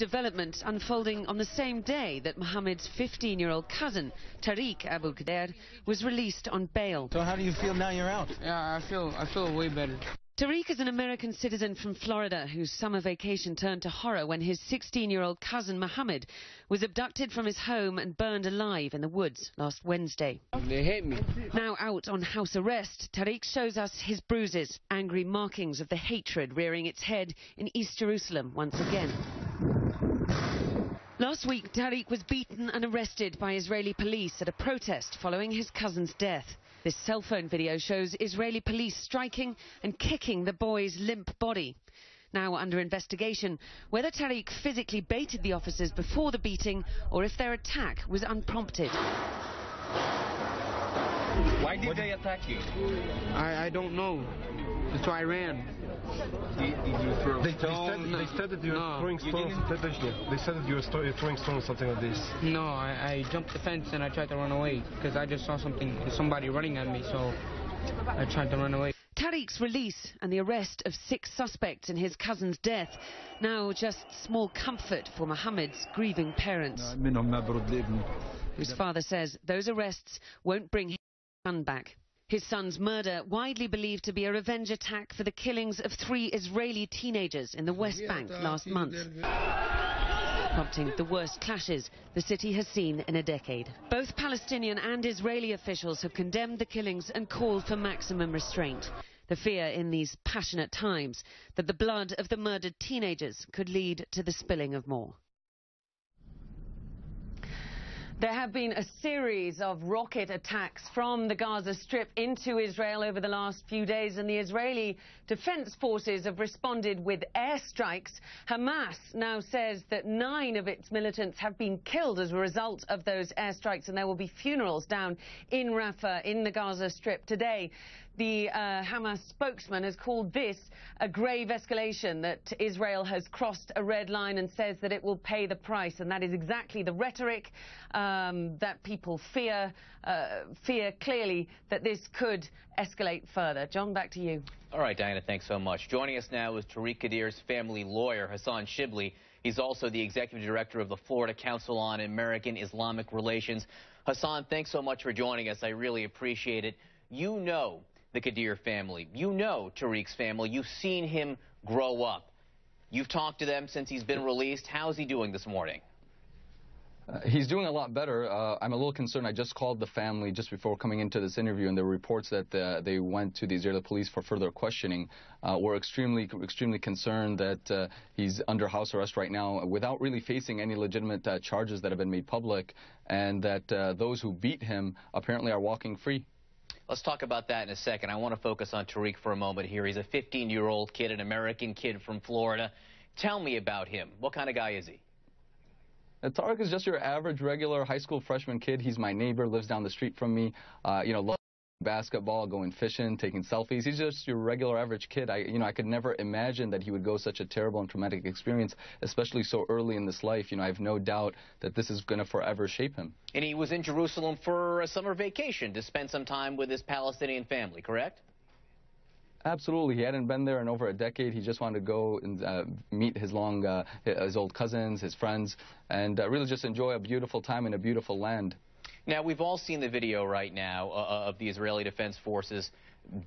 development unfolding on the same day that Mohammed's 15-year-old cousin, Tariq Abu Khadeir, was released on bail. So how do you feel now you're out? Yeah, I feel way better. Tariq is an American citizen from Florida whose summer vacation turned to horror when his 16-year-old cousin Mohammed was abducted from his home and burned alive in the woods last Wednesday. They hit me. Now out on house arrest, Tariq shows us his bruises, angry markings of the hatred rearing its head in East Jerusalem once again. Last week, Tariq was beaten and arrested by Israeli police at a protest following his cousin's death. This cell phone video shows Israeli police striking and kicking the boy's limp body. Now under investigation, whether Tariq physically baited the officers before the beating or if their attack was unprompted. Why did they attack you? I don't know. That's why I ran. Did you throw stones? They said that you were throwing stones. They said that you were throwing stones, something like this. No, I jumped the fence and I tried to run away because I just saw somebody running at me, so I tried to run away. Tariq's release and the arrest of 6 suspects in his cousin's death, now just small comfort for Mohammed's grieving parents, whose father says those arrests won't bring his son back. His son's murder, widely believed to be a revenge attack for the killings of 3 Israeli teenagers in the West Bank last month, prompting the worst clashes the city has seen in a decade. Both Palestinian and Israeli officials have condemned the killings and called for maximum restraint. The fear in these passionate times that the blood of the murdered teenagers could lead to the spilling of more. There have been a series of rocket attacks from the Gaza Strip into Israel over the last few days, and the Israeli Defense Forces have responded with airstrikes. Hamas now says that 9 of its militants have been killed as a result of those airstrikes, and there will be funerals down in Rafah in the Gaza Strip today. The Hamas spokesman has called this a grave escalation, that Israel has crossed a red line, and says that it will pay the price. And that is exactly the rhetoric that people fear clearly that this could escalate further. John, back to you. All right, Diana, thanks so much. Joining us now is Tariq Khadeir's family lawyer, Hassan Shibli. He's also the executive director of the Florida Council on American Islamic Relations. Hassan, thanks so much for joining us. I really appreciate it. You know the Khadeir family. You know Tariq's family. You've seen him grow up. You've talked to them since he's been released. How's he doing this morning? He's doing a lot better. I'm a little concerned. I just called the family just before coming into this interview, and there were reports that they went to the Israeli police for further questioning. We're extremely concerned that he's under house arrest right now without really facing any legitimate charges that have been made public, and that those who beat him apparently are walking free. Let's talk about that in a second. I want to focus on Tariq for a moment here. He's a 15-year-old kid, an American kid from Florida. Tell me about him. What kind of guy is he? Tariq is just your average, regular high school freshman kid. He's my neighbor, lives down the street from me. Loves basketball, going fishing, taking selfies. He's just your regular average kid. I could never imagine that he would go such a terrible and traumatic experience, especially so early in this life. I have no doubt that this is going to forever shape him. And he was in Jerusalem for a summer vacation to spend some time with his Palestinian family, correct? Absolutely. He hadn't been there in over a decade. He just wanted to go and meet his old cousins, his friends, and really just enjoy a beautiful time in a beautiful land. Now, we've all seen the video right now of the Israeli Defense Forces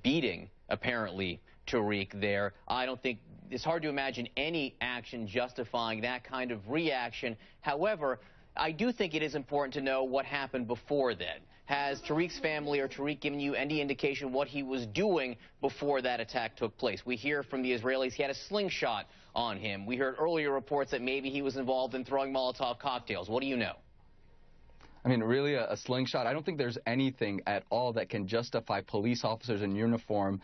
beating, apparently, Tariq there. I don't think it's hard to imagine any action justifying that kind of reaction. However, I do think it is important to know what happened before then. Has Tariq's family or Tariq given you any indication what he was doing before that attack took place? We hear from the Israelis he had a slingshot on him. We heard earlier reports that maybe he was involved in throwing Molotov cocktails. What do you know? I mean, really a slingshot. I don't think there's anything at all that can justify police officers in uniform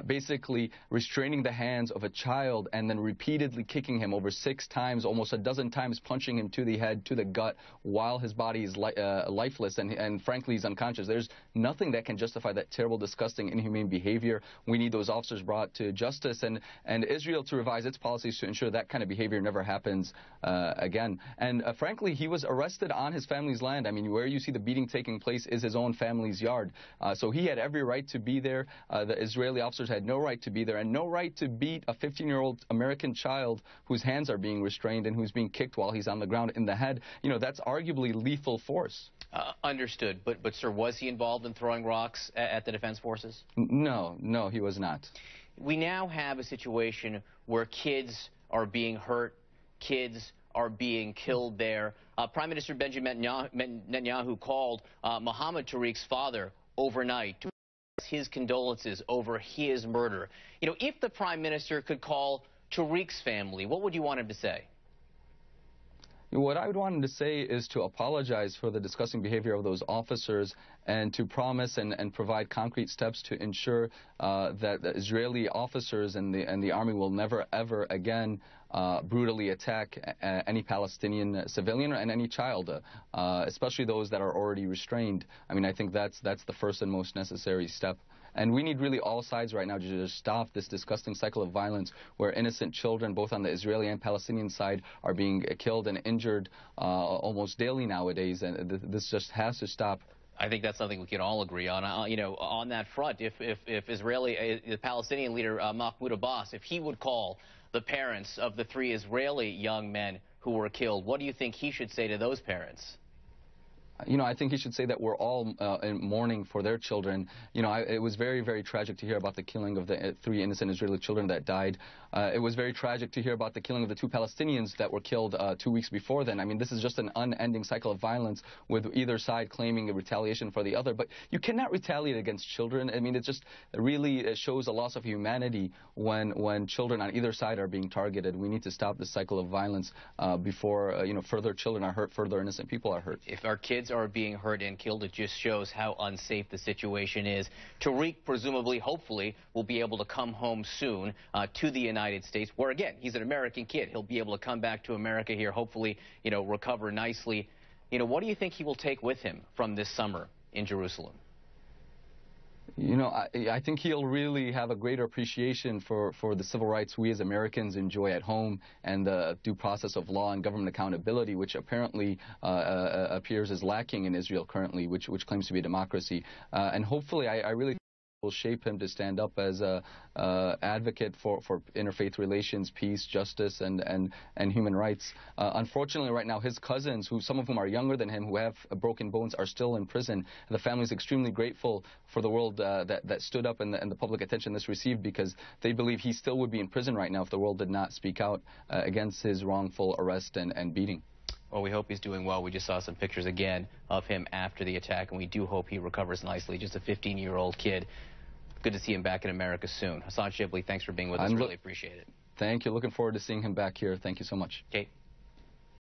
basically restraining the hands of a child and then repeatedly kicking him over 6 times, almost a dozen times, punching him to the head, to the gut, while his body is lifeless and frankly, he's unconscious. There's nothing that can justify that terrible, disgusting, inhumane behavior. We need those officers brought to justice and Israel to revise its policies to ensure that kind of behavior never happens again. And frankly, he was arrested on his family's land. I mean, mean, where you see the beating taking place is his own family's yard. So he had every right to be there. The Israeli officers had no right to be there and no right to beat a 15-year-old American child whose hands are being restrained and who's being kicked while he's on the ground in the head. You know, that's arguably lethal force. Understood. But, sir, was he involved in throwing rocks at the Defense Forces? No, he was not. We now have a situation where kids are being hurt, kids are being killed there. Prime Minister Benjamin Netanyahu called Mohammed Tariq's father overnight to express his condolences over his murder. You know, if the Prime Minister could call Tariq's family, what would you want him to say? What I would want him to say is to apologize for the disgusting behavior of those officers and to promise and provide concrete steps to ensure that the Israeli officers and the army will never, ever again brutally attack any Palestinian civilian and any child, especially those that are already restrained. I mean, I think that's the first and most necessary step. And we need really all sides right now to just stop this disgusting cycle of violence where innocent children, both on the Israeli and Palestinian side, are being killed and injured almost daily nowadays. And this just has to stop. I think that's something we can all agree on. You know, on that front, if the Palestinian leader Mahmoud Abbas, if he would call the parents of the 3 Israeli young men who were killed, what do you think he should say to those parents? You know, I think he should say that we're all in mourning for their children. You know, it was very, very tragic to hear about the killing of the 3 innocent Israeli children that died. It was very tragic to hear about the killing of the 2 Palestinians that were killed 2 weeks before then. I mean, this is just an unending cycle of violence with either side claiming a retaliation for the other. But you cannot retaliate against children. I mean, it just really shows a loss of humanity when children on either side are being targeted. We need to stop this cycle of violence before, you know, further children are hurt, further innocent people are hurt. If our kids are being hurt and killed, it just shows how unsafe the situation is. Tariq, presumably, hopefully, will be able to come home soon to the United States, where, again, he's an American kid. He'll be able to come back to America here, hopefully, you know, recover nicely. You know, what do you think he will take with him from this summer in Jerusalem? You know, I think he'll really have a greater appreciation for the civil rights we as Americans enjoy at home and the due process of law and government accountability, which apparently appears as lacking in Israel currently, which claims to be a democracy. And hopefully, I really will shape him to stand up as a advocate for interfaith relations, peace, justice, and human rights. Unfortunately, right now, his cousins, some of whom are younger than him, who have broken bones, are still in prison. The family is extremely grateful for the world that stood up and the public attention this received, because they believe he still would be in prison right now if the world did not speak out against his wrongful arrest and beating. Well, we hope he's doing well. We just saw some pictures again of him after the attack, and we do hope he recovers nicely. Just a 15-year-old kid. Good to see him back in America soon. Hassan Shibli, thanks for being with us. Really appreciate it. Thank you. Looking forward to seeing him back here. Thank you so much. Kate.